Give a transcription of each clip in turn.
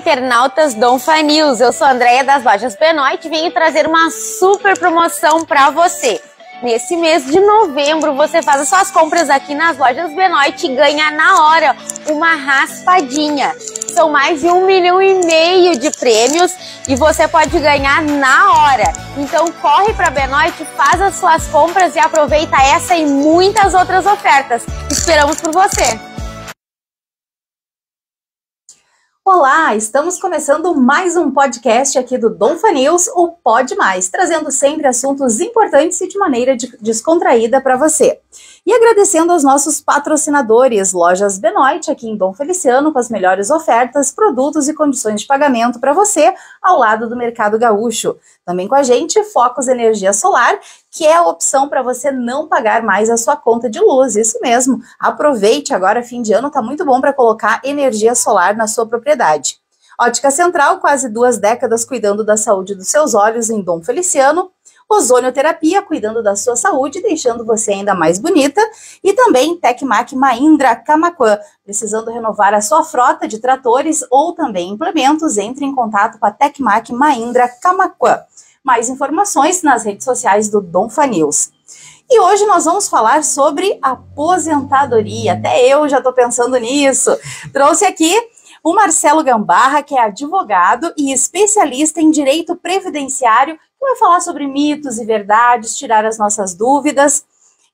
internautas Donfa News. Eu sou a Andréia das lojas Benoit e venho trazer uma super promoção para você. Nesse mês de novembro, você faz as suas compras aqui nas lojas Benoit e ganha na hora uma raspadinha. São mais de 1,5 milhão de prêmios e você pode ganhar na hora. Então corre para Benoit, faz as suas compras e aproveita essa e muitas outras ofertas. Esperamos por você! Olá, estamos começando mais um podcast aqui do Donfa News, o Pode Mais, trazendo sempre assuntos importantes e de maneira descontraída para você. E agradecendo aos nossos patrocinadores, Lojas Benoit, aqui em Dom Feliciano, com as melhores ofertas, produtos e condições de pagamento para você, ao lado do Mercado Gaúcho. Também com a gente, Focus Energia Solar, que é a opção para você não pagar mais a sua conta de luz. Isso mesmo, aproveite agora, fim de ano, tá muito bom para colocar energia solar na sua propriedade. Ótica Central, quase 2 décadas cuidando da saúde dos seus olhos em Dom Feliciano. Ozonioterapia, cuidando da sua saúde, deixando você ainda mais bonita. E também Tecmac Mahindra Camaquã, precisando renovar a sua frota de tratores ou também implementos, entre em contato com a Tecmac Mahindra Camaquã. Mais informações nas redes sociais do Donfa News. E hoje nós vamos falar sobre aposentadoria. Até eu já estou pensando nisso. Trouxe aqui o Marcelo Gambarra, que é advogado e especialista em direito previdenciário, que vai falar sobre mitos e verdades, tirar as nossas dúvidas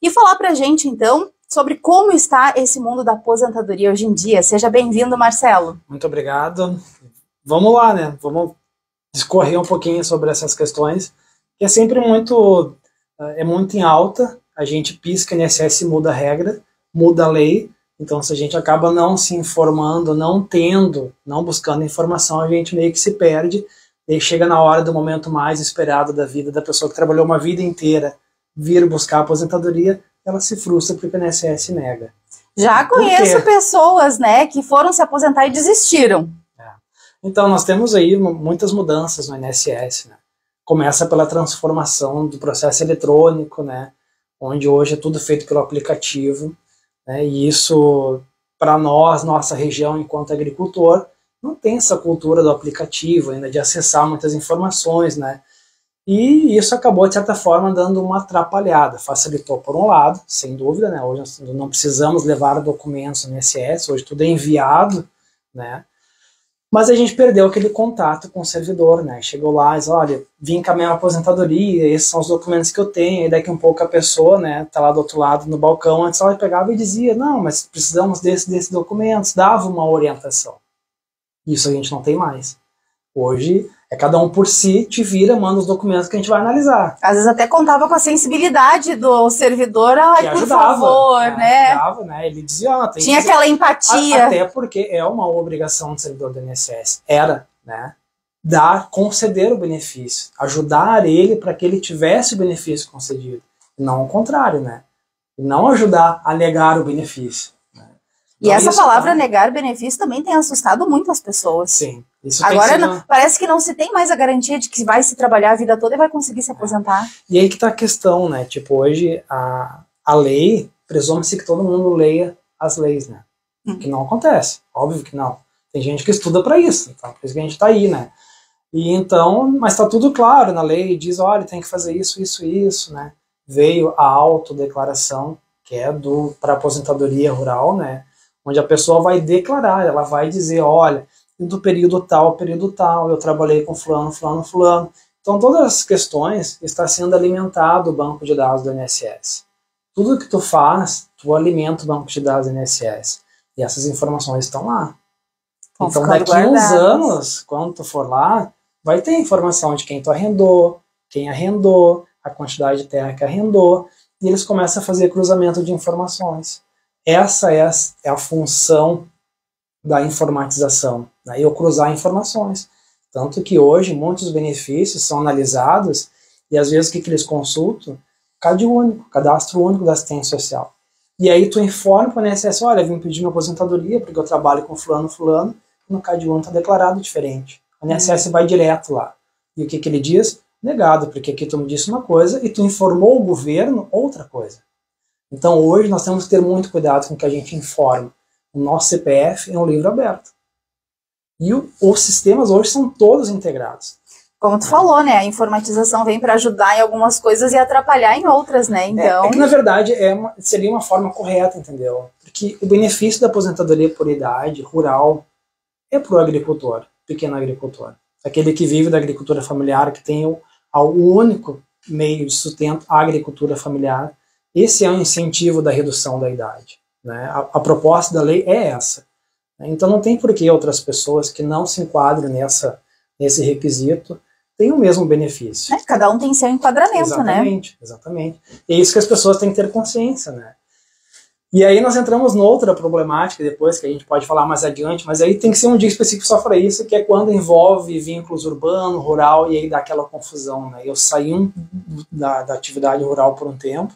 e falar para a gente, então, sobre como está esse mundo da aposentadoria hoje em dia. Seja bem-vindo, Marcelo. Muito obrigado. Vamos lá, né? Vamos discorrer um pouquinho sobre essas questões, que é sempre muito em alta. A gente pisca INSS, muda a regra, muda a lei. Então, se a gente acaba não se informando, não buscando informação, a gente meio que se perde. E aí chega na hora do momento mais esperado da vida da pessoa que trabalhou uma vida inteira vir buscar a aposentadoria, ela se frustra porque o INSS nega. Já conheço pessoas, né, que foram se aposentar e desistiram. Então, nós temos aí muitas mudanças no INSS, né? Começa pela transformação do processo eletrônico, né, onde hoje é tudo feito pelo aplicativo, né, e isso, para nós, nossa região enquanto agricultor, não tem essa cultura do aplicativo ainda, de acessar muitas informações, né? E isso acabou, de certa forma, dando uma atrapalhada. Facilitou por um lado, sem dúvida, né? Hoje nós não precisamos levar documentos no INSS, hoje tudo é enviado, né? Mas a gente perdeu aquele contato com o servidor, né? Chegou lá e diz, olha, vim encaminhar uma aposentadoria, esses são os documentos que eu tenho, e daqui um pouco a pessoa, né, tá lá do outro lado no balcão, antes ela pegava e dizia, não, mas precisamos desses documentos, dava uma orientação. Isso a gente não tem mais. Hoje é cada um por si, te vira, manda os documentos que a gente vai analisar. Às vezes até contava com a sensibilidade do servidor, ai, por favor, né? Ajudava, né? Ele dizia, tinha aquela empatia. Até porque é uma obrigação do servidor do INSS. Era, né? Conceder o benefício, ajudar ele para que ele tivesse o benefício concedido. Não ao contrário, né? Não ajudar a negar o benefício. E então, essa palavra negar benefício também tem assustado muito as pessoas. Sim. Isso agora parece que não se tem mais a garantia de que vai se trabalhar a vida toda e vai conseguir se aposentar. E aí que tá a questão, né? Tipo, hoje a lei, presume-se que todo mundo leia as leis, né? Que não acontece. Óbvio que não. Tem gente que estuda para isso. Então, por isso que a gente tá aí, né? E então, mas tá tudo claro na lei. Diz, olha, tem que fazer isso, né? Veio a autodeclaração, que é para aposentadoria rural, né? Onde a pessoa vai declarar, ela vai dizer, olha, do período tal, eu trabalhei com fulano. Então todas as questões está sendo alimentado o banco de dados do INSS. Tudo que tu faz, tu alimenta o banco de dados do INSS. E essas informações estão lá. Então daqui a uns anos, quando tu for lá, vai ter informação de quem tu arrendou, quem arrendou, a quantidade de terra que arrendou, e eles começam a fazer cruzamento de informações. Essa é a função da informatização, né? Eu cruzar informações. Tanto que hoje muitos benefícios são analisados e às vezes o que eles consultam? CAD único, cadastro único da assistência social. E aí tu informa para o INSS, olha, vim pedir minha aposentadoria porque eu trabalho com fulano, no CAD único está declarado diferente. O INSS vai direto lá. E o que ele diz? Negado, porque aqui tu me disse uma coisa e tu informou o governo outra coisa. Então hoje nós temos que ter muito cuidado com o que a gente informa. O nosso CPF é um livro aberto. E os sistemas hoje são todos integrados. Como tu falou, né? A informatização vem para ajudar em algumas coisas e atrapalhar em outras, né? Então... É que, na verdade, seria uma forma correta, entendeu? Porque o benefício da aposentadoria por idade rural é para o agricultor, pequeno agricultor. Aquele que vive da agricultura familiar, que tem o único meio de sustento, a agricultura familiar. Esse é o incentivo da redução da idade, né? A proposta da lei é essa. Então não tem por que outras pessoas que não se enquadram nesse requisito tenham o mesmo benefício. Cada um tem seu enquadramento, exatamente, né? Exatamente. E é isso que as pessoas têm que ter consciência, né? E aí nós entramos noutra problemática depois, que a gente pode falar mais adiante, mas aí tem que ser um dia específico só para isso, que é quando envolve vínculos urbano, rural, e aí dá aquela confusão, né? Eu saí da atividade rural por um tempo,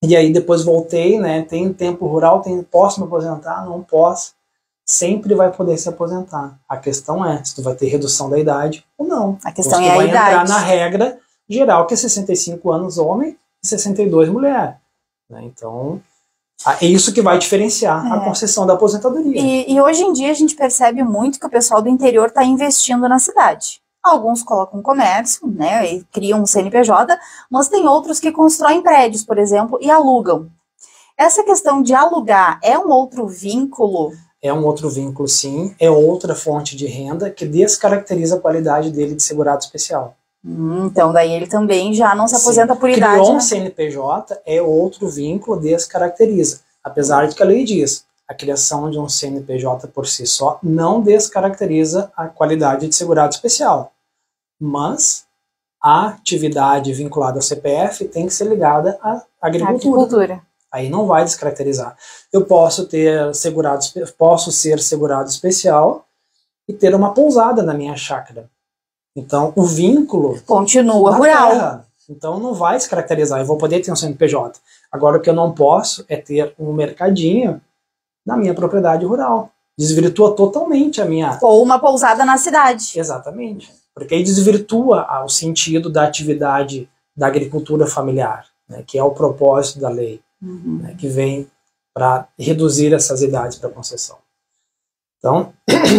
e aí depois voltei, né? Tem tempo rural, posso me aposentar? Não posso. Sempre vai poder se aposentar. A questão é se tu vai ter redução da idade ou não. A questão é a idade. Tu vai entrar na regra geral, que é 65 anos homem e 62 mulher. Né? Então, é isso que vai diferenciar a concessão da aposentadoria. E hoje em dia a gente percebe muito que o pessoal do interior está investindo na cidade. Alguns colocam comércio, né, e criam um CNPJ, mas tem outros que constroem prédios, por exemplo, e alugam. Essa questão de alugar é um outro vínculo? É um outro vínculo, sim. É outra fonte de renda que descaracteriza a qualidade dele de segurado especial. Então, daí ele também já não se aposenta por idade. Criou um CNPJ, é outro vínculo, descaracteriza. Apesar de que a lei diz, a criação de um CNPJ por si só não descaracteriza a qualidade de segurado especial. Mas a atividade vinculada ao CPF tem que ser ligada à agricultura. Aí não vai descaracterizar. Eu posso ser segurado especial e ter uma pousada na minha chácara. Então, o vínculo continua rural. Terra. Então, não vai descaracterizar. Eu vou poder ter um CNPJ. Agora, o que eu não posso é ter um mercadinho na minha propriedade rural. Desvirtua totalmente a minha... Ou uma pousada na cidade. Exatamente. Porque aí desvirtua o sentido da atividade da agricultura familiar, né, que é o propósito da lei, né, que vem para reduzir essas idades para concessão. Então,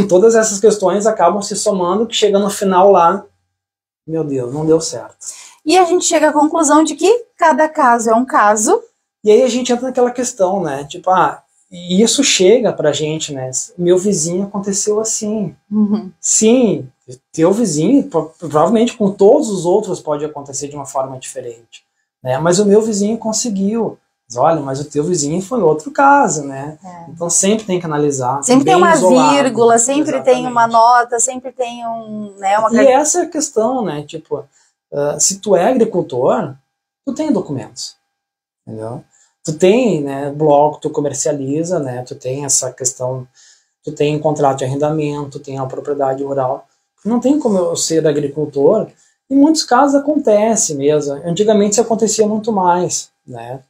todas essas questões acabam se somando, que chega no final lá, meu Deus, não deu certo. E a gente chega à conclusão de que cada caso é um caso. E aí a gente entra naquela questão, né? Tipo, e isso chega pra gente, né? Meu vizinho aconteceu assim. Sim, teu vizinho, provavelmente com todos os outros pode acontecer de uma forma diferente, né? Mas o meu vizinho conseguiu. Olha, mas o teu vizinho foi outro caso, né? Então sempre tem que analisar. Sempre tem uma isolado, vírgula, sempre exatamente. Tem uma nota, sempre tem uma... E essa é a questão, né? Tipo, se tu é agricultor, tu tem documentos, entendeu? Tu tem, né, bloco, tu comercializa, né? Tu tem essa questão, tu tem contrato de arrendamento, tu tem a propriedade rural. Não tem como eu ser agricultor. Em muitos casos acontece mesmo. Antigamente isso acontecia muito mais, né?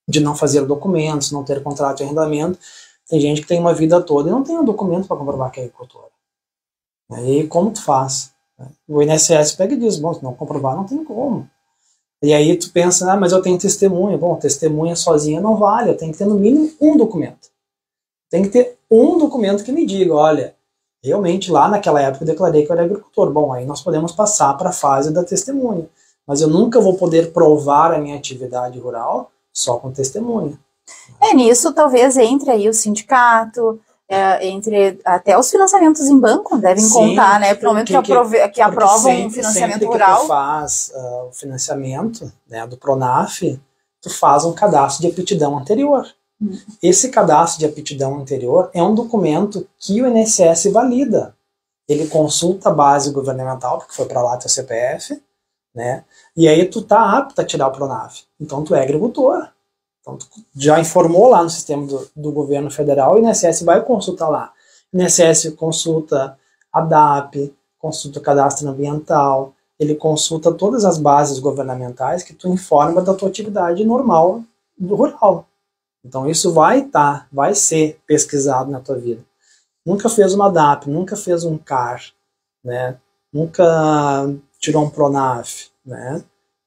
De não fazer documentos, não ter contrato de arrendamento. Tem gente que tem uma vida toda e não tem um documento para comprovar que é agricultor. E como tu faz? O INSS pega e diz, bom, se não comprovar, não tem como. E aí tu pensa, mas eu tenho testemunha. Bom, testemunha sozinha não vale, eu tenho que ter no mínimo um documento. Tem que ter um documento que me diga, olha, realmente lá naquela época eu declarei que eu era agricultor. Bom, aí nós podemos passar para a fase da testemunha. Mas eu nunca vou poder provar a minha atividade rural só com testemunha. Nisso talvez entre aí o sindicato, entre até os financiamentos em banco devem contar, né? Pelo menos que aprovam um financiamento rural. Que tu faz o financiamento, né, do Pronaf, tu faz um cadastro de aptidão anterior. Esse cadastro de aptidão anterior é um documento que o INSS valida. Ele consulta a base governamental, porque foi para lá teu CPF, né? E aí tu tá apto a tirar o Pronaf. Então tu é agricultor. Então tu já informou lá no sistema do governo federal, e o INSS vai consultar lá. O INSS consulta a DAP, consulta o cadastro ambiental, ele consulta todas as bases governamentais que tu informa da tua atividade normal do rural. Então isso vai ser pesquisado na tua vida. Nunca fez uma DAP, nunca fez um CAR, né? Nunca tirou um Pronaf, né?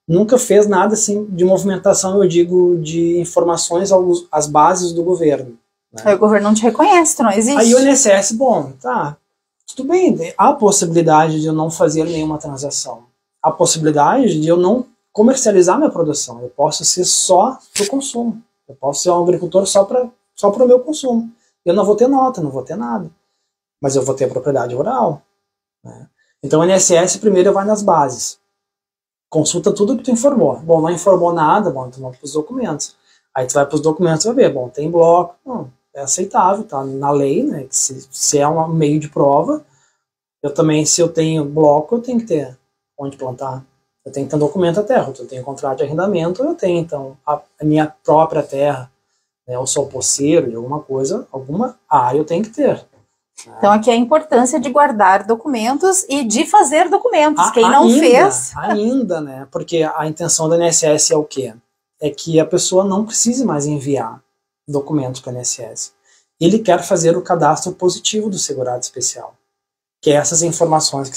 Nunca fez nada assim de movimentação, eu digo, de informações às bases do governo, né? Aí o governo não te reconhece, tu não existe. Aí o INSS, bom, tá, tudo bem, há a possibilidade de eu não fazer nenhuma transação. Há a possibilidade de eu não comercializar minha produção. Eu posso ser só para o consumo. Eu posso ser um agricultor só para o meu consumo. Eu não vou ter nota, não vou ter nada. Mas eu vou ter propriedade rural, né? Então o INSS primeiro vai nas bases. Consulta tudo que tu informou. Bom, não informou nada, bom, tu vai para os documentos. Aí tu vai para os documentos e vai ver, bom, tem bloco, não, é aceitável, tá na lei, né? Que se é um meio de prova, eu também, se eu tenho bloco, eu tenho que ter onde plantar. Eu tenho que ter um documento da terra, eu tenho contrato de arrendamento, eu tenho, então, a minha própria terra, né? Eu sou poceiro de alguma coisa, alguma área eu tenho que ter. Então aqui é a importância de guardar documentos e de fazer documentos. Quem não ainda, fez... Ainda, né? Porque a intenção do INSS é o quê? É que a pessoa não precise mais enviar documentos para o INSS. Ele quer fazer o cadastro positivo do segurado especial, que é essas informações que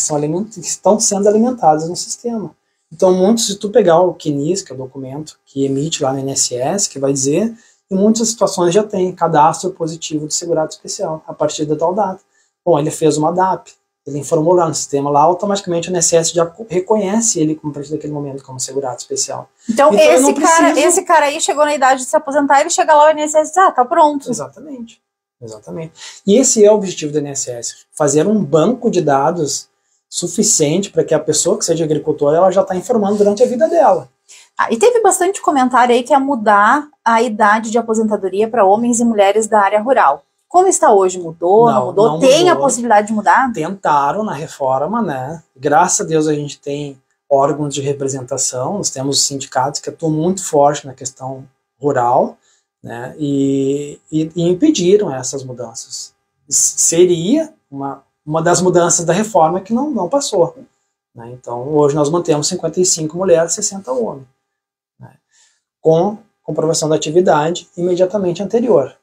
estão sendo alimentadas no sistema. Então, se tu pegar o CNIS, que é o documento que emite lá no INSS, que vai dizer, em muitas situações já tem cadastro positivo do segurado especial, a partir da tal data. Bom, ele fez uma DAP, ele informou lá no sistema, lá automaticamente o INSS já reconhece ele a partir daquele momento como segurado especial. Então esse cara aí chegou na idade de se aposentar, ele chega lá, o INSS diz, tá pronto. Exatamente. E esse é o objetivo do INSS, fazer um banco de dados suficiente para que a pessoa que seja agricultora, ela já está informando durante a vida dela. E teve bastante comentário aí que é mudar a idade de aposentadoria para homens e mulheres da área rural. Como está hoje? Mudou? Não mudou? Não tem mudou. A possibilidade de mudar? Tentaram na reforma, né? Graças a Deus a gente tem órgãos de representação, nós temos sindicatos que atuam muito forte na questão rural, né? E impediram essas mudanças. Seria uma das mudanças da reforma que não passou, né? Então hoje nós mantemos 55 mulheres, 60 homens, né? Com comprovação da atividade imediatamente anterior,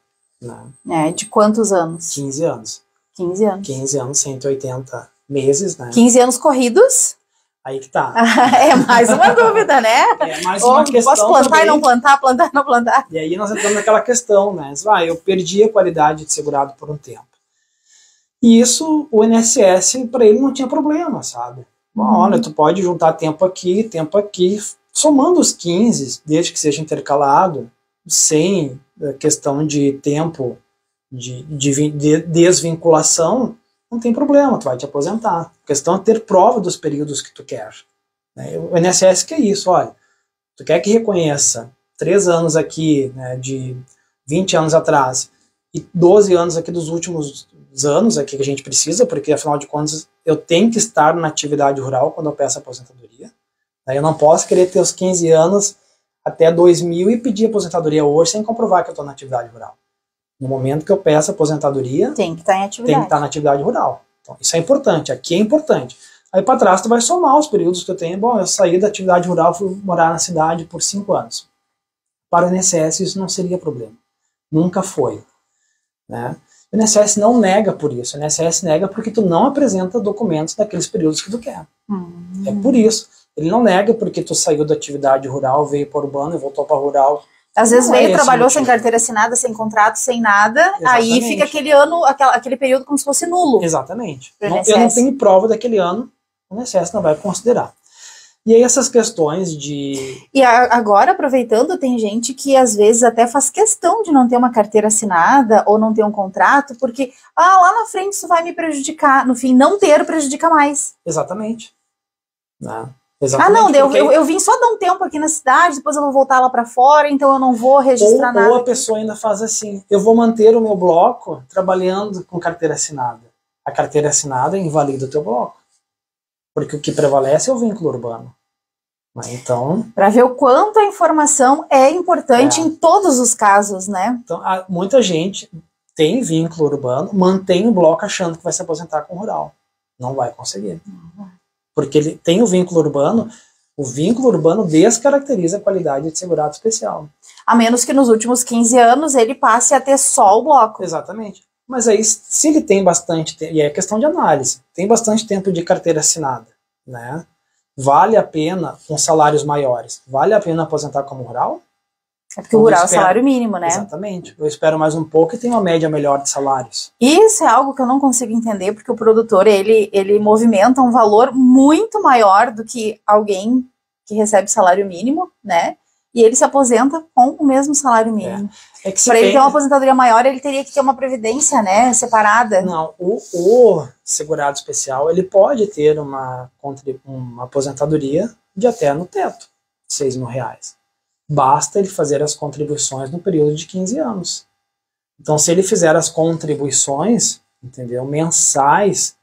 né? De quantos anos? 15 anos. 15 anos. 15 anos, 180 meses, né? 15 anos corridos? Aí que tá. É mais uma dúvida, né? É mais uma questão. Posso plantar também. E não plantar, plantar e não plantar? E aí nós entramos naquela questão, né? Eu perdi a qualidade de segurado por um tempo. E isso, o INSS, para ele não tinha problema, sabe? Bom, olha, tu pode juntar tempo aqui, somando os 15, desde que seja intercalado, sem questão de tempo de desvinculação, não tem problema, tu vai te aposentar. A questão é ter prova dos períodos que tu quer, né? O INSS que é isso, olha, tu quer que reconheça 3 anos aqui, né, de 20 anos atrás, e 12 anos aqui dos últimos anos aqui que a gente precisa, porque afinal de contas eu tenho que estar na atividade rural quando eu peço aposentadoria. Eu não posso querer ter os 15 anos até 2000 e pedir aposentadoria hoje sem comprovar que eu estou na atividade rural. No momento que eu peço aposentadoria, tem que estar em atividade. Tem que estar na atividade rural. Então, isso é importante, aqui é importante. Aí para trás tu vai somar os períodos que eu tenho. Bom, eu saí da atividade rural, fui morar na cidade por 5 anos. Para o INSS isso não seria problema. Nunca foi, né? O INSS não nega por isso. O INSS nega porque tu não apresenta documentos daqueles períodos que tu quer. É por isso. Ele não nega porque tu saiu da atividade rural, veio para o urbano e voltou para rural. Às vezes veio, trabalhou sem carteira assinada, sem contrato, sem nada. Exatamente. Aí fica aquele ano, aquele período como se fosse nulo. Exatamente. Eu não tenho prova daquele ano, o INSS não vai considerar. E aí essas questões de... E agora, aproveitando, tem gente que às vezes até faz questão de não ter uma carteira assinada ou não ter um contrato, porque lá na frente isso vai me prejudicar. No fim, não ter prejudica mais. Exatamente. Não. Exatamente, eu vim só dar um tempo aqui na cidade, depois eu vou voltar lá para fora, então eu não vou registrar nada. Ou a pessoa ainda faz assim, eu vou manter o meu bloco trabalhando com carteira assinada. A carteira assinada invalida o teu bloco. Porque o que prevalece é o vínculo urbano. Então, para ver o quanto a informação é importante em todos os casos, né? Então, muita gente tem vínculo urbano, mantém o bloco achando que vai se aposentar com o rural. Não vai conseguir. Porque ele tem o vínculo urbano descaracteriza a qualidade de segurado especial. A menos que nos últimos 15 anos ele passe a ter só o bloco. Exatamente. Mas aí, se ele tem bastante tempo, e é questão de análise, tem bastante tempo de carteira assinada, né? Vale a pena, com salários maiores, vale a pena aposentar como rural? É porque o rural é o salário mínimo, né? Exatamente. Eu espero mais um pouco e tenho uma média melhor de salários. Isso é algo que eu não consigo entender, porque o produtor, ele movimenta um valor muito maior do que alguém que recebe salário mínimo, né? E ele se aposenta com o mesmo salário mínimo. Para ele ter uma aposentadoria maior, ele teria que ter uma previdência, né, separada. Não, o segurado especial, ele pode ter uma aposentadoria de até no teto, R$6.000. Basta ele fazer as contribuições no período de 15 anos. Então, se ele fizer as contribuições, entendeu, mensais,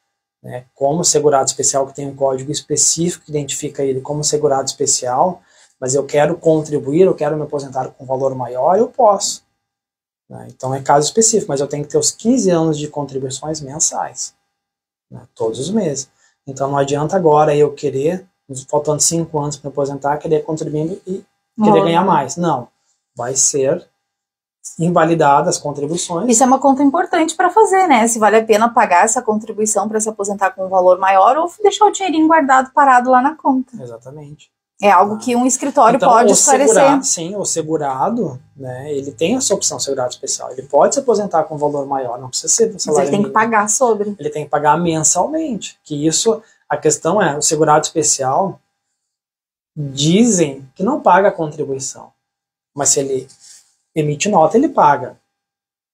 né, como segurado especial, que tem um código específico que identifica ele como segurado especial, mas eu quero contribuir, eu quero me aposentar com um valor maior, eu posso. Né? Então é caso específico, mas eu tenho que ter os 15 anos de contribuições mensais, né, todos os meses. Então não adianta agora eu querer, faltando 5 anos para me aposentar, querer contribuir e querer ganhar mais. Não, vai ser invalidadas as contribuições. Isso é uma conta importante para fazer, né? Se vale a pena pagar essa contribuição para se aposentar com um valor maior ou deixar o dinheirinho guardado, parado lá na conta. Exatamente. É algo que um escritório então, pode esclarecer. Sim, o segurado, né, ele tem essa opção, segurado especial. Ele pode se aposentar com um valor maior, não precisa ser salário Mas ele tem que pagar sobre. Ele tem que pagar mensalmente. Que isso, a questão é, o segurado especial, dizem que não paga a contribuição. Mas se ele emite nota, ele paga.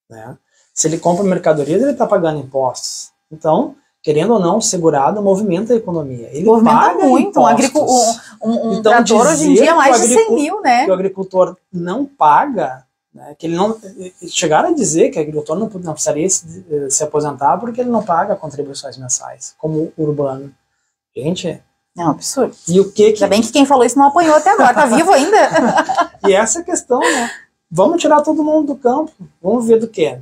Né? Se ele compra mercadorias, ele está pagando impostos. Então, querendo ou não, o segurado movimenta a economia. Ele movimenta paga muito. Um então, trator hoje em dia é mais de 100 mil, né? Que o agricultor não paga, né, que ele não, chegaram a dizer que o agricultor não precisaria se aposentar porque ele não paga contribuições mensais, como urbano. Gente... É um absurdo. E o que Ainda bem que quem falou isso não apanhou até agora, tá vivo ainda? E essa questão, né? Vamos tirar todo mundo do campo. Vamos ver do quê?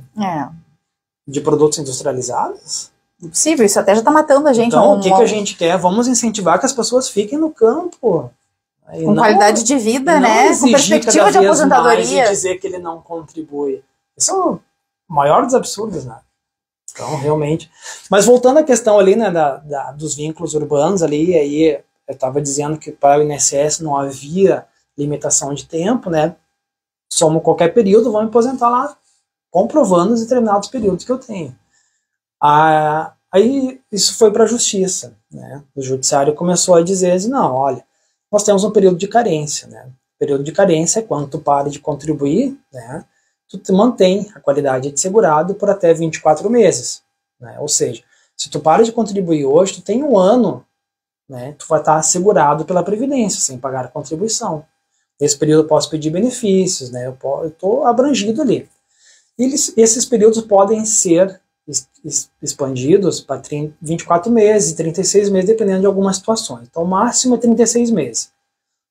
De produtos industrializados? Impossível, isso até já tá matando a gente. Então, o que a gente quer? Vamos incentivar que as pessoas fiquem no campo. Com qualidade de vida, né? Com perspectiva de aposentadoria. E dizer que ele não contribui. Isso é o maior dos absurdos, né? Então, realmente. Mas voltando à questão ali, né, dos vínculos urbanos ali, aí eu estava dizendo que para o INSS não havia limitação de tempo, né? Somo qualquer período, vão me aposentar lá, comprovando os determinados períodos que eu tenho. Aí isso foi para a justiça, né? O judiciário começou a dizer assim, não, olha, nós temos um período de carência, né? O período de carência é quando tu para de contribuir, né? Tu te mantém a qualidade de segurado por até 24 meses. Né? Ou seja, se tu para de contribuir hoje, tu tem um ano, né? Tu vai estar assegurado pela Previdência, sem pagar a contribuição. Nesse período eu posso pedir benefícios, né? Eu estou abrangido ali. Esses períodos podem ser expandidos para 24 meses, 36 meses, dependendo de algumas situações. Então o máximo é 36 meses.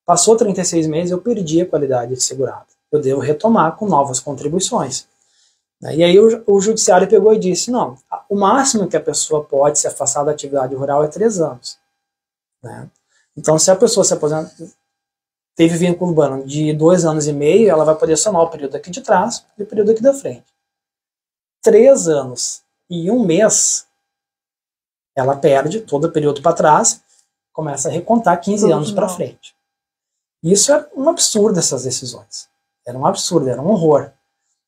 Passou 36 meses, eu perdi a qualidade de segurado. Eu devo retomar com novas contribuições. E aí o judiciário pegou e disse, não, o máximo que a pessoa pode se afastar da atividade rural é 3 anos. Né? Então se a pessoa se aposenta, teve vínculo urbano de 2 anos e meio, ela vai poder somar o período aqui de trás e o período aqui da frente. 3 anos e 1 mês, ela perde todo o período para trás, começa a recontar 15 anos para frente. Isso é um absurdo, essas decisões. Era um absurdo, era um horror.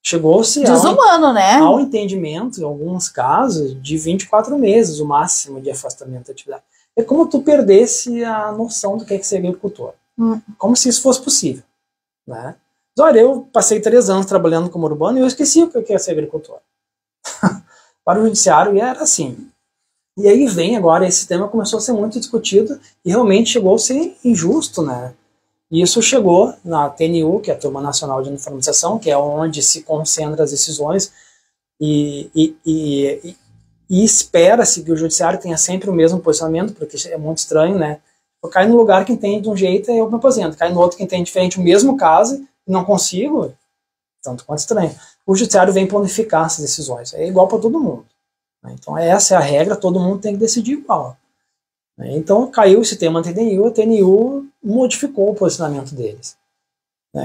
Chegou-se desumano, né? Ao entendimento, em alguns casos, de 24 meses, o máximo de afastamento da atividade. É como tu perdesse a noção do que é ser agricultor. Como se isso fosse possível. Né? Mas, olha, eu passei 3 anos trabalhando como urbano e eu esqueci o que é ser agricultor. Para o judiciário, e era assim. E aí vem agora, esse tema começou a ser muito discutido e realmente chegou a ser injusto, né? E isso chegou na TNU, que é a Turma Nacional de Uniformização, que é onde se concentram as decisões, e espera-se que o judiciário tenha sempre o mesmo posicionamento, porque é muito estranho, né? Eu caio no lugar que entende de um jeito e eu me aposento. Cai no outro que entende diferente o mesmo caso e não consigo, tanto quanto estranho. O judiciário vem para unificar essas decisões. É igual para todo mundo. Então essa é a regra, todo mundo tem que decidir igual. Então caiu esse tema na TNU, a TNU modificou o posicionamento deles.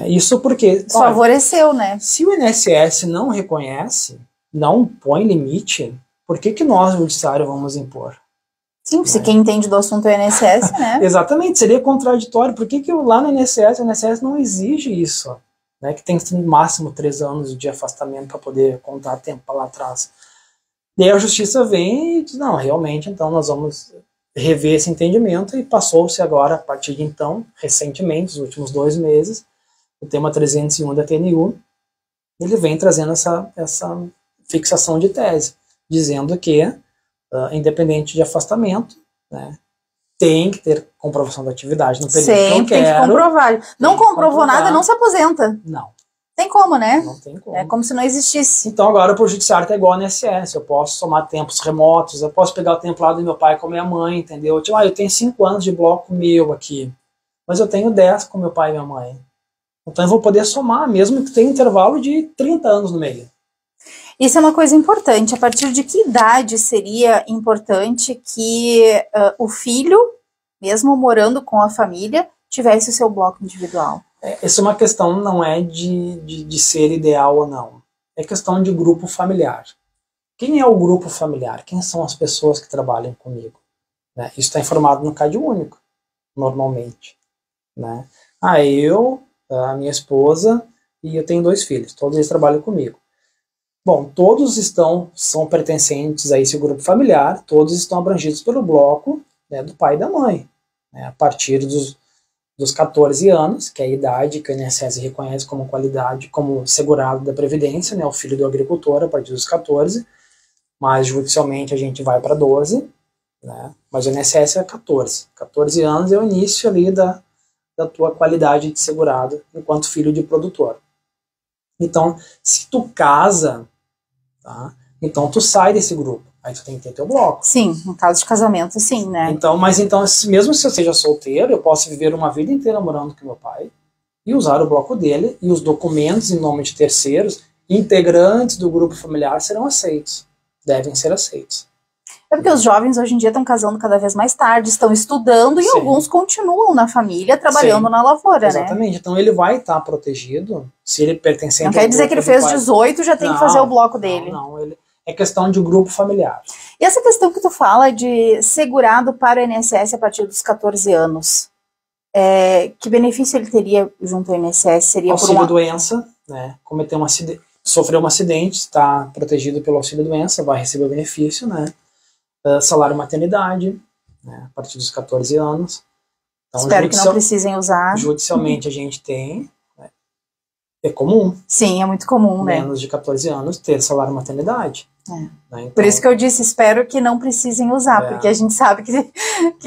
Isso porque... Favoreceu, né? Se o INSS não reconhece, não põe limite, por que nós, o judiciário, vamos impor? Sim, se quem entende do assunto é o INSS, né? Exatamente, seria contraditório. Por que lá no INSS, o INSS não exige isso? né, que tem no máximo 3 anos de afastamento para poder contar tempo para lá atrás. E aí a justiça vem e diz, não, realmente, então nós vamos rever esse entendimento, e passou-se agora, a partir de então, recentemente, os últimos 2 meses, o tema 301 da TNU, ele vem trazendo essa fixação de tese, dizendo que, independente de afastamento, né, tem que ter comprovação da atividade no período Sempre que eu tem que quero. comprovar. Não comprovou nada, não se aposenta. Não. Tem como, né? Não tem como. É como se não existisse. Então agora pro judiciário tá igual no INSS, eu posso somar tempos remotos, eu posso pegar o tempo lá do meu pai com a minha mãe, entendeu? Tipo, eu tenho 5 anos de bloco meu aqui, mas eu tenho 10 com meu pai e minha mãe. Então eu vou poder somar, mesmo que tenha intervalo de 30 anos no meio. Isso é uma coisa importante. A partir de que idade seria importante que o filho, mesmo morando com a família, tivesse o seu bloco individual? Essa é uma questão, não é de ser ideal ou não. É questão de grupo familiar. Quem é o grupo familiar? Quem são as pessoas que trabalham comigo? Né? Isso está informado no CAD único, normalmente. Né? Eu, a minha esposa, e eu tenho 2 filhos. Todos eles trabalham comigo. Bom, todos são pertencentes a esse grupo familiar, todos estão abrangidos pelo bloco, né, do pai e da mãe. Né, a partir dos 14 anos, que é a idade que o INSS reconhece como qualidade, como segurado da Previdência, né, o filho do agricultor a partir dos 14, mas judicialmente a gente vai para 12, né, mas o INSS é 14. 14 anos é o início ali da tua qualidade de segurado enquanto filho de produtor. Então, se tu casa, tá, então tu sai desse grupo. Aí tu tem que ter teu bloco. Sim, no caso de casamento, sim, né? Então, mas então, mesmo se eu seja solteiro, eu posso viver uma vida inteira morando com meu pai e usar o bloco dele, e os documentos em nome de terceiros, integrantes do grupo familiar, serão aceitos. Devem ser aceitos. É porque os jovens hoje em dia estão casando cada vez mais tarde, estão estudando, e Sim. alguns continuam na família, trabalhando, sim, na lavoura, exatamente. Né? Então ele vai estar protegido se ele pertencer... Não quer dizer que ele fez 18 já tem que fazer o bloco dele. Não, é questão de grupo familiar. E essa questão que tu fala de segurado para o INSS a partir dos 14 anos, que benefício ele teria junto ao INSS? Seria auxílio-doença, né? Cometeu sofreu um acidente, está protegido pelo auxílio-doença, vai receber o benefício, né? Salário maternidade, né? A partir dos 14 anos. Então, espero que não precisem usar. Judicialmente a gente tem, né? É comum. Sim, é muito comum, né? Menos de 14 anos ter salário maternidade. Né? Então, por isso que eu disse, espero que não precisem usar, porque a gente sabe que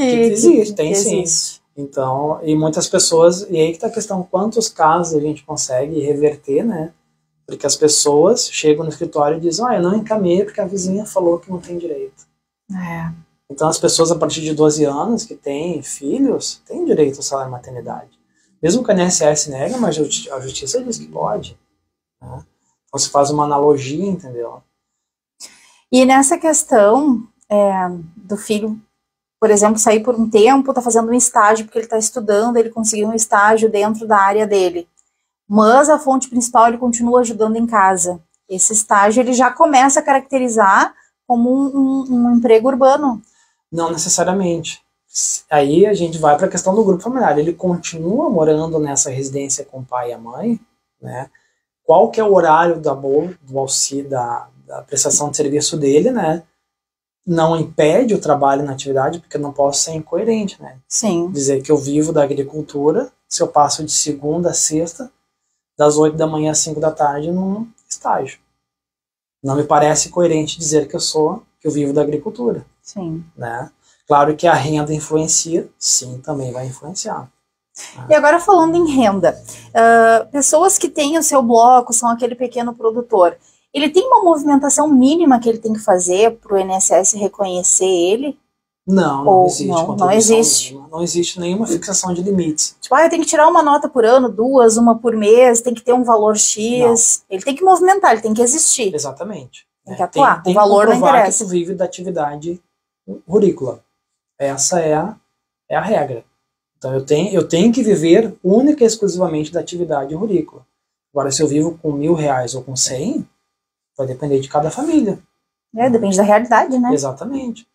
existe, tem que sim. Existe. Então, e muitas pessoas, e aí que tá a questão, quantos casos a gente consegue reverter, né? Porque as pessoas chegam no escritório e dizem, eu não encaminhei porque a vizinha falou que não tem direito. Então as pessoas a partir de 12 anos que têm filhos, têm direito ao salário maternidade. Mesmo que a INSS nega, mas a justiça diz que pode. Né? Então se faz uma analogia, entendeu? E nessa questão do filho, por exemplo, sair por um tempo, tá fazendo um estágio porque ele está estudando, ele conseguiu um estágio dentro da área dele. Mas a fonte principal ele continua ajudando em casa. Esse estágio ele já começa a caracterizar como um emprego urbano. Não necessariamente. Aí a gente vai para a questão do grupo familiar. Ele continua morando nessa residência com o pai e a mãe, né? Qual que é o horário do auxílio, da prestação de serviço dele, né? Não impede o trabalho na atividade, porque eu não posso ser incoerente, né? Sim. Dizer que eu vivo da agricultura, se eu passo de segunda a sexta, das 8 da manhã às 5 da tarde num estágio. Não me parece coerente dizer que eu vivo da agricultura. Sim. Né? Claro que a renda influencia, sim, também vai influenciar. E agora falando em renda, pessoas que têm o seu bloco, são aquele pequeno produtor, ele tem uma movimentação mínima que ele tem que fazer para o INSS reconhecer ele? Não existe. Não existe. Mínima. Não existe nenhuma fixação de limites. Tipo, eu tenho que tirar uma nota por ano, 2, uma por mês, tem que ter um valor X. Não. Ele tem que movimentar, ele tem que existir. Exatamente. Tem que atuar. Tem o valor que não interessa. Que tu vive da atividade rurícola. Essa é a regra. Então eu tenho que viver única e exclusivamente da atividade rurícola. Agora, se eu vivo com R$1.000 ou com 100, vai depender de cada família. Depende da realidade, né? Exatamente.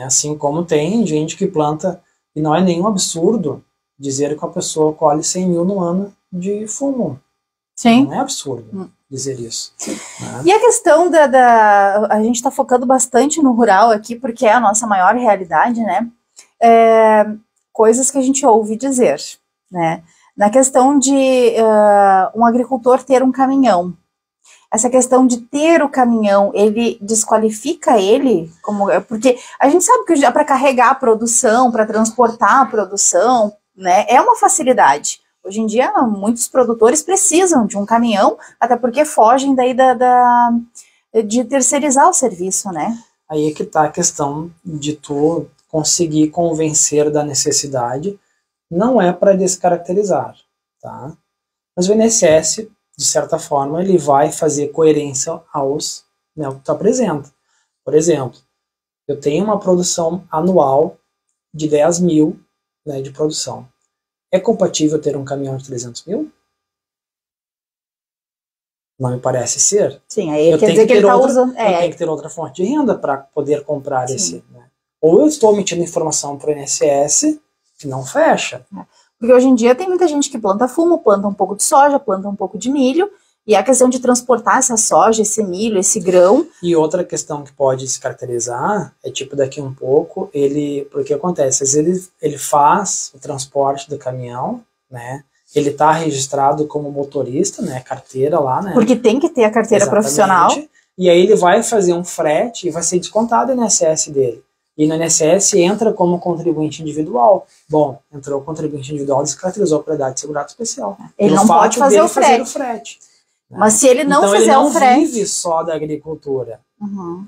Assim como tem gente que planta, e não é nenhum absurdo dizer que a pessoa colhe 100 mil no ano de fumo. Sim. Não é absurdo dizer isso. Né? E a questão a gente está focando bastante no rural aqui, porque é a nossa maior realidade, né? Coisas que a gente ouve dizer, né? Na questão de um agricultor ter um caminhão. Essa questão de ter o caminhão, ele desqualifica ele? Porque a gente sabe que para carregar a produção, para transportar a produção, né, é uma facilidade. Hoje em dia, muitos produtores precisam de um caminhão, até porque fogem daí de terceirizar o serviço, né? Aí é que está a questão de tu conseguir convencer da necessidade, não é para descaracterizar, tá? Mas o INSS, de certa forma, ele vai fazer coerência aos, né, o que tu apresenta. Por exemplo, eu tenho uma produção anual de 10 mil, né, de produção. É compatível ter um caminhão de 300 mil? Não me parece ser. Sim, aí quer dizer que ele está usando... Eu tenho que ter outra fonte de renda para poder comprar esse. Né? Ou eu estou emitindo informação para o INSS que não fecha. Porque hoje em dia tem muita gente que planta fumo, planta um pouco de soja, planta um pouco de milho, e a questão de transportar essa soja, esse milho, esse grão... E outra questão que pode se caracterizar é tipo daqui um pouco, porque acontece, às vezes ele faz o transporte do caminhão, né? Ele está registrado como motorista, né? Carteira lá, né? Porque tem que ter a carteira profissional. E aí ele vai fazer um frete e vai ser descontado o INSS dele. E no INSS entra como contribuinte individual. Bom, entrou contribuinte individual, descaracterizou a propriedade de segurado especial. Ele não pode fazer o frete. Né? Mas se ele não fizer o frete... Então ele não vive só da agricultura.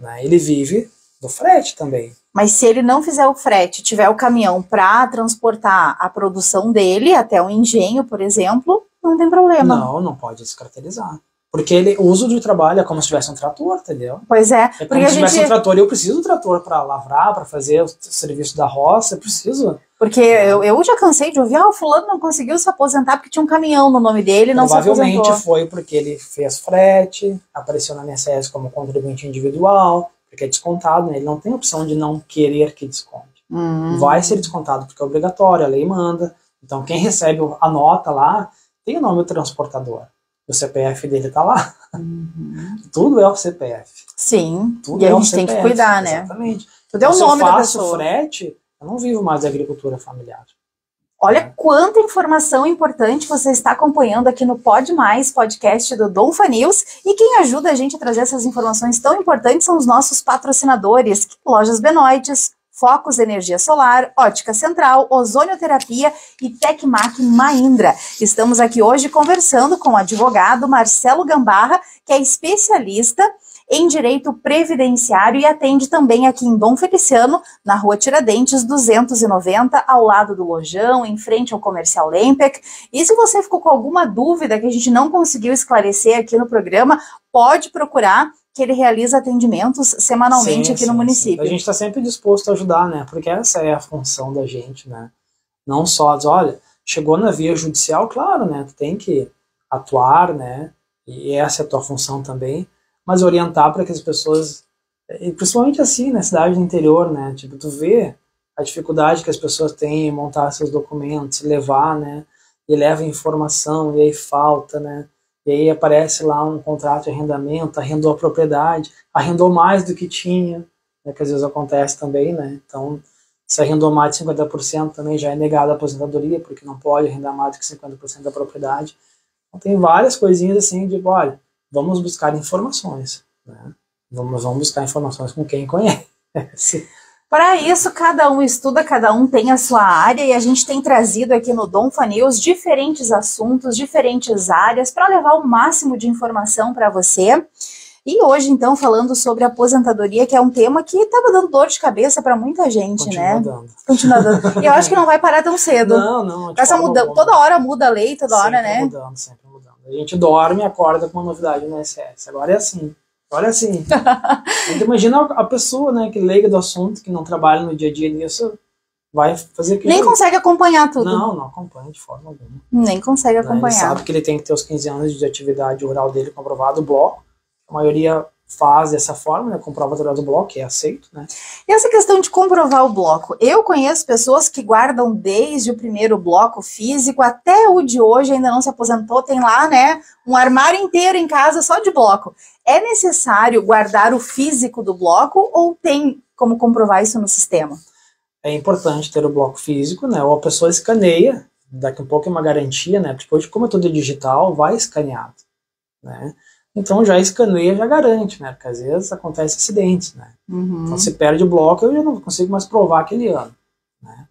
Né? Ele vive do frete também. Mas se ele não fizer o frete, tiver o caminhão para transportar a produção dele até o engenho, por exemplo, não tem problema. Não pode descaracterizar. Porque o uso do trabalho é como se tivesse um trator, entendeu? Pois é. É como se tivesse um trator. Eu preciso do trator para lavrar, para fazer o serviço da roça, eu preciso. Porque eu já cansei de ouvir, o fulano não conseguiu se aposentar porque tinha um caminhão no nome dele, não se aposentou. Provavelmente foi porque ele fez frete, apareceu na INSS como contribuinte individual, porque é descontado, né? Ele não tem opção de não querer que desconte. Vai ser descontado porque é obrigatório, a lei manda. Então quem recebe a nota lá tem o nome do transportador. O CPF dele tá lá. Tudo é o CPF. Sim, Tudo e é a o gente tem CPF, que cuidar, né? Exatamente. Tudo é o nome da pessoa. Se eu faço frete, eu não vivo mais da agricultura familiar. Olha quanta informação importante você está acompanhando aqui no Pode Mais, podcast do Donfa News. E quem ajuda a gente a trazer essas informações tão importantes são os nossos patrocinadores, Lojas Benoites, Focus Energia Solar, Ótica Central, Ozonioterapia e Tecmac Mahindra. Estamos aqui hoje conversando com o advogado Marcelo Gambarra, que é especialista em direito previdenciário e atende também aqui em Dom Feliciano, na Rua Tiradentes 290, ao lado do Lojão, em frente ao Comercial Lempec. E se você ficou com alguma dúvida que a gente não conseguiu esclarecer aqui no programa, pode procurar, que ele realiza atendimentos semanalmente aqui no município. A gente está sempre disposto a ajudar, né? Porque essa é a função da gente, né? Não só dizer, olha, chegou na via judicial, claro, né? Tu tem que atuar, né? E essa é a tua função também, mas orientar para que as pessoas, e principalmente assim, na cidade do interior, né? Tipo, tu vê a dificuldade que as pessoas têm em montar seus documentos, levar, né? E leva informação, e aí falta, né? E aí aparece lá um contrato de arrendamento, arrendou a propriedade, arrendou mais do que tinha, né, que às vezes acontece também, né? Então, se arrendou mais de 50% também já é negada a aposentadoria, porque não pode arrendar mais do que 50% da propriedade. Então tem várias coisinhas assim de, olha, vamos buscar informações, né? Vamos buscar informações com quem conhece. Para isso, cada um estuda, cada um tem a sua área e a gente tem trazido aqui no Donfa News diferentes assuntos, diferentes áreas para levar o máximo de informação para você. E hoje, então, falando sobre aposentadoria, que é um tema que estava dando dor de cabeça para muita gente, Continua dando. E eu acho que não vai parar tão cedo. Não. Essa toda hora muda a lei, toda hora, né? Sempre mudando. A gente dorme e acorda com uma novidade no INSS. Agora é assim. Olha assim, então, imagina a pessoa, né, que leiga do assunto, que não trabalha no dia a dia nisso, vai fazer aquilo. Nem consegue acompanhar tudo. Não acompanha de forma alguma. Nem consegue acompanhar. Ele sabe que ele tem que ter os 15 anos de atividade rural dele comprovado, o bloco. A maioria faz dessa forma, né, comprova através do bloco, que é aceito, né. E essa questão de comprovar o bloco, eu conheço pessoas que guardam desde o primeiro bloco físico até o de hoje, ainda não se aposentou, tem lá, né, um armário inteiro em casa só de bloco. É necessário guardar o físico do bloco ou tem como comprovar isso no sistema? É importante ter o bloco físico, né, ou a pessoa escaneia, daqui a pouco é uma garantia, né, porque hoje, como é tudo digital, vai escaneado, né. Então já escaneia, já garante, né? Porque às vezes acontece acidentes, né? Então se perde o bloco, eu já não consigo mais provar aquele ano, né?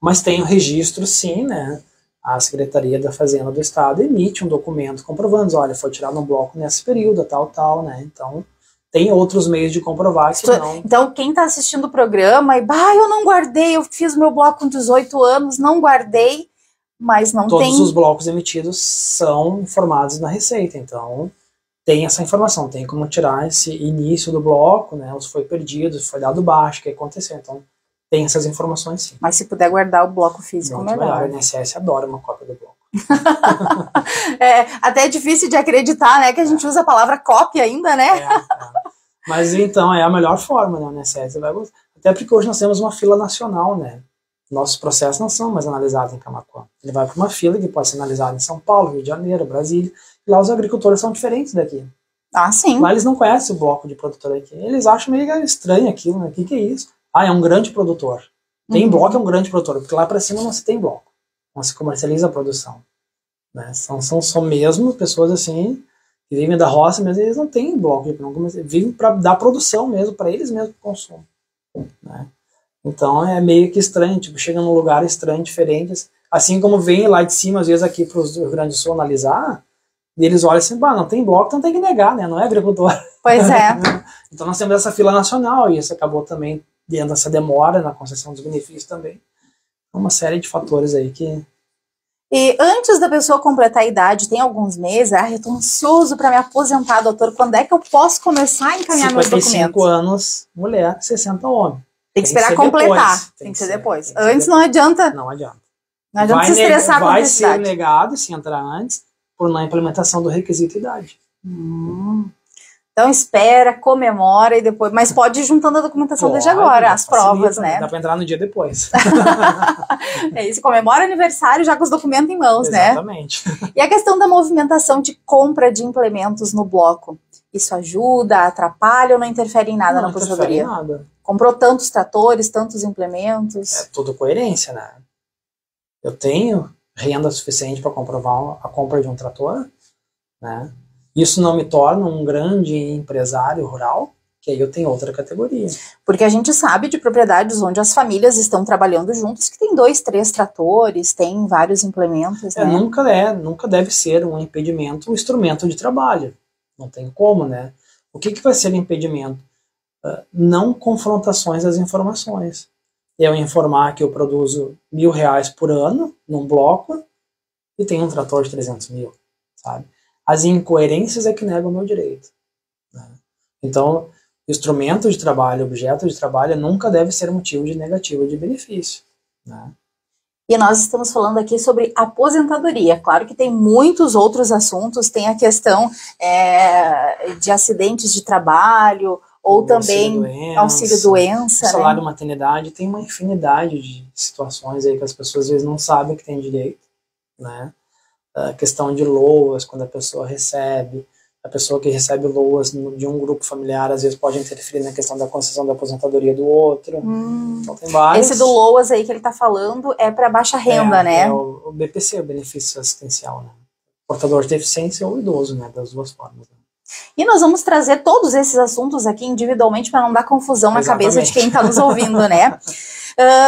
Mas tem o registro, sim, né? A Secretaria da Fazenda do Estado emite um documento comprovando, olha, foi tirado um bloco nesse período, tal, né? Então tem outros meios de comprovar que não... Então quem está assistindo o programa e, eu não guardei, eu fiz o meu bloco com 18 anos, não guardei, mas não tem... Todos os blocos emitidos são informados na Receita, então... Tem essa informação, tem como tirar esse início do bloco, né, se foi perdido, se foi dado baixo, o que aconteceu, então tem essas informações sim. Mas se puder guardar o bloco físico, melhor. O INSS adora uma cópia do bloco. Até é difícil de acreditar, né, que a gente usa a palavra cópia ainda, né? Mas então é a melhor forma, né, o INSS vai gostar. Até porque hoje nós temos uma fila nacional, né, nossos processos não são mais analisados em Camaquã. Ele vai para uma fila que pode ser analisada em São Paulo, Rio de Janeiro, Brasília. Lá os agricultores são diferentes daqui. Ah, sim. Lá eles não conhecem o bloco de produtor aqui. Eles acham meio estranho aquilo, né? O que é isso? É um grande produtor. Tem bloco, é um grande produtor, porque lá para cima não se tem bloco. Não se comercializa a produção. Né? São mesmo pessoas assim, que vivem da roça, mas eles não têm bloco. Vivem para dar produção mesmo, para eles mesmos consumem. Né? Então é meio que estranho, tipo, chega num lugar estranho, diferente. Assim como vem lá de cima, às vezes aqui para o Rio Grande do Sul analisar, e eles olham assim, não tem bloco, então tem que negar, né? Não é agricultor. Pois é. Então nós temos essa fila nacional, e isso acabou também dando essa demora na concessão dos benefícios também. Uma série de fatores aí que... E antes da pessoa completar a idade, tem alguns meses, eu tô ansioso para me aposentar, doutor, quando é que eu posso começar a encaminhar meus documentos? 55 anos, mulher, 60 homem. Tem que esperar completar, tem que ser depois. Antes não adianta. Não adianta. Não adianta se estressar com a vai ser negado se entrar antes, por não implementação do requisito idade. Então espera, comemora e depois... Mas pode ir juntando a documentação desde agora, as provas, né? Dá para entrar no dia depois. É isso, comemora aniversário já com os documentos em mãos, Exatamente. né? E a questão da movimentação de compra de implementos no bloco, isso ajuda, atrapalha ou não interfere em nada na aposentadoria? Não interfere em nada. Comprou tantos tratores, tantos implementos? É tudo coerência, né? Eu tenho renda suficiente para comprovar a compra de um trator, né? Isso não me torna um grande empresário rural, que aí eu tenho outra categoria. Porque a gente sabe de propriedades onde as famílias estão trabalhando juntos, que tem 2, 3 tratores, tem vários implementos, né? Nunca deve ser um impedimento um instrumento de trabalho. Não tem como, né? O que vai ser impedimento? Não confrontações das informações. Eu informar que eu produzo R$1.000 por ano num bloco e tenho um trator de 300 mil, sabe? As incoerências é que negam o meu direito. Né? Então, instrumento de trabalho, objeto de trabalho nunca deve ser motivo de negativa de benefício. Né? E nós estamos falando aqui sobre aposentadoria. Claro que tem muitos outros assuntos, tem a questão de acidentes de trabalho, ou também auxílio-doença. Salário-maternidade, tem uma infinidade de situações aí que as pessoas às vezes não sabem que tem direito. Né? A questão de LOAS, quando a pessoa recebe, a pessoa que recebe LOAS de um grupo familiar, às vezes pode interferir na questão da concessão da aposentadoria do outro. Então tem vários. Esse do LOAS aí que ele está falando é para baixa renda, né? É o BPC, o benefício assistencial, né? Portador de deficiência ou idoso, né? Das duas formas. Né? E nós vamos trazer todos esses assuntos aqui individualmente para não dar confusão na cabeça de quem está nos ouvindo, né?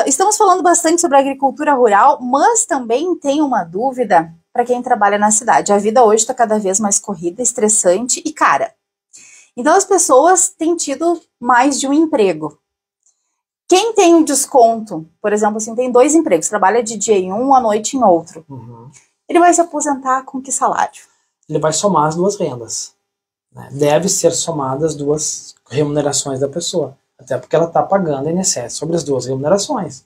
Estamos falando bastante sobre a agricultura rural, mas também tem uma dúvida para quem trabalha na cidade. A vida hoje está cada vez mais corrida, estressante e cara. Então as pessoas têm tido mais de um emprego. Quem tem um desconto, por exemplo, assim, tem 2 empregos, trabalha de dia em um, à noite em outro, ele vai se aposentar com que salário? Ele vai somar as 2 rendas. Né? Deve ser somadas as 2 remunerações da pessoa, até porque ela está pagando INSS sobre as 2 remunerações.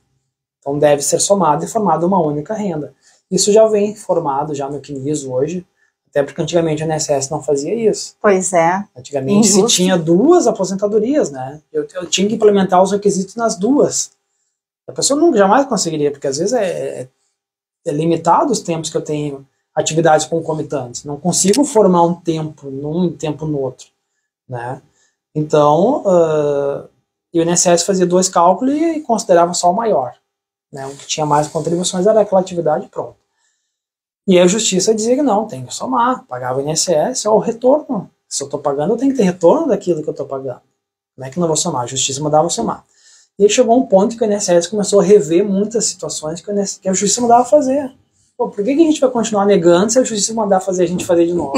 Então deve ser somado e formada uma única renda. Isso já vem formado já no CNIS hoje, Até porque antigamente o INSS não fazia isso. Pois é. Antigamente se tinha 2 aposentadorias, né? Eu tinha que implementar os requisitos nas 2. A pessoa nunca, jamais conseguiria, porque às vezes é limitado os tempos que eu tenho atividades concomitantes. Não consigo formar um tempo num e tempo no outro, né? Então, o INSS fazia 2 cálculos e considerava só o maior, né? O que tinha mais contribuições era aquela atividade e pronto. E a justiça dizia que não, tem que somar. Pagava o INSS, o retorno. Se eu estou pagando, eu tenho que ter retorno daquilo que eu estou pagando. Não é que não vou somar, a justiça mandava eu somar. E aí chegou um ponto que o INSS começou a rever muitas situações que a justiça mandava fazer. Pô, por que a gente vai continuar negando se a justiça mandar fazer a gente fazer de novo?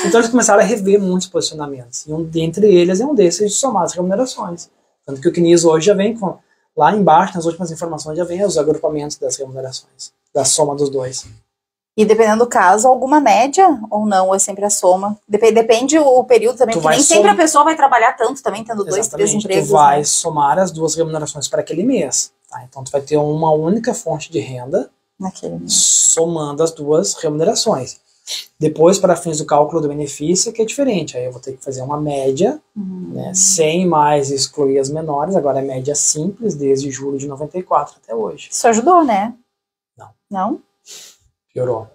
Então eles começaram a rever muitos posicionamentos. E dentre eles é um desses de somar as remunerações. Tanto que o CNIS hoje já vem com, lá embaixo, nas últimas informações, já vem os agrupamentos das remunerações, da soma dos 2. E dependendo do caso, alguma média ou não, ou é sempre a soma? Depende o período também, porque nem sempre a pessoa vai trabalhar tanto também, tendo 2, 3 empregos. Tu vai somar as 2 remunerações para aquele mês. Tá? Então tu vai ter uma única fonte de renda somando as 2 remunerações. Depois, para fins do cálculo do benefício, que é diferente. Aí eu vou ter que fazer uma média, né, sem mais excluir as menores. Agora é média simples, desde julho de 94 até hoje. Isso ajudou, né? Não. Não? Piorou.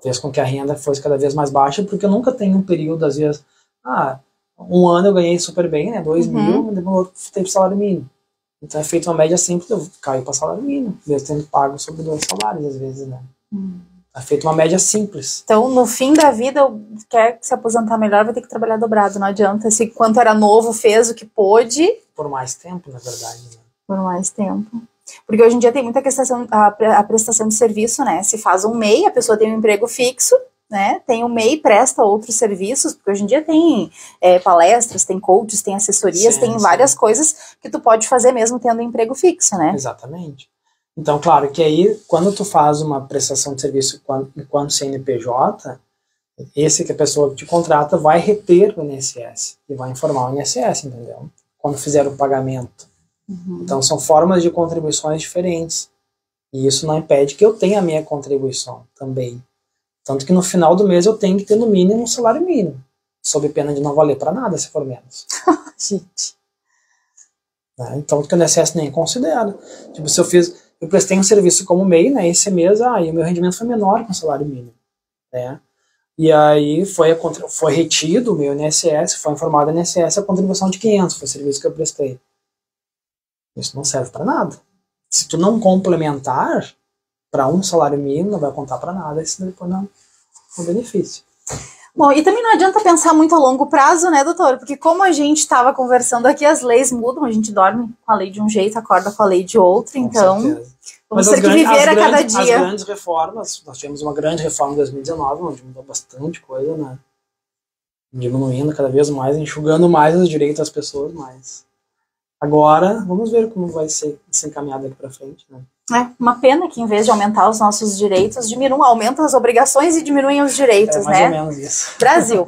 Fez com que a renda fosse cada vez mais baixa, porque eu nunca tenho um período, às vezes, um ano eu ganhei super bem, né, 2 mil, depois no outro teve salário mínimo. Então é feito uma média simples, eu caio para salário mínimo, mesmo tendo pago sobre 2 salários, às vezes, né. É feito uma média simples. Então, no fim da vida, quer se aposentar melhor, vai ter que trabalhar dobrado, não adianta. Se quanto era novo, fez o que pôde. Por mais tempo, na verdade. Né? Por mais tempo. Porque hoje em dia tem muita questão, a prestação de serviço, né? Se faz um MEI, a pessoa tem um emprego fixo, né? Tem um MEI, presta outros serviços, porque hoje em dia tem palestras, tem coaches, tem assessorias, tem várias coisas que tu pode fazer mesmo tendo um emprego fixo, né? Exatamente. Então, claro que aí, quando tu faz uma prestação de serviço enquanto CNPJ, esse que a pessoa te contrata vai reter o INSS e vai informar o INSS, entendeu? Quando fizer o pagamento. Então são formas de contribuições diferentes. E isso não impede que eu tenha a minha contribuição também. Tanto que no final do mês eu tenho que ter no mínimo um salário mínimo. Sob pena de não valer para nada se for menos. Gente. Né? Então que o INSS nem considera. Tipo, se eu prestei um serviço como MEI, né, esse mês, e o meu rendimento foi menor que o salário mínimo. Né? E aí foi retido o meu INSS, foi informado o INSS a contribuição de 500, foi o serviço que eu prestei. Isso não serve para nada. Se tu não complementar para um salário mínimo, não vai contar para nada, isso depois não é um benefício. Bom, e também não adianta pensar muito a longo prazo, né, doutor? Porque como a gente estava conversando aqui, as leis mudam, a gente dorme com a lei de um jeito, acorda com a lei de outro, então vamos ter que viver a cada dia. As grandes reformas, nós tivemos uma grande reforma em 2019, onde mudou bastante coisa, né? Diminuindo cada vez mais, enxugando mais os direitos das pessoas, mais. Agora, vamos ver como vai ser encaminhado daqui para frente, né? É uma pena que em vez de aumentar os nossos direitos, aumentam as obrigações e diminuem os direitos, mais né? ou menos isso. Brasil.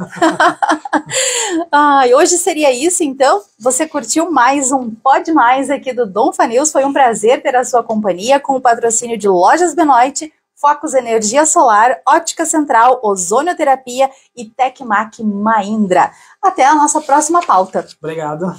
Hoje seria isso, então. Você curtiu mais um Pode Mais aqui do Donfa News. Foi um prazer ter a sua companhia com o patrocínio de Lojas Benoit, Focus Energia Solar, Ótica Central, Ozonioterapia e Tecmac Mahindra. Até a nossa próxima pauta. Obrigado.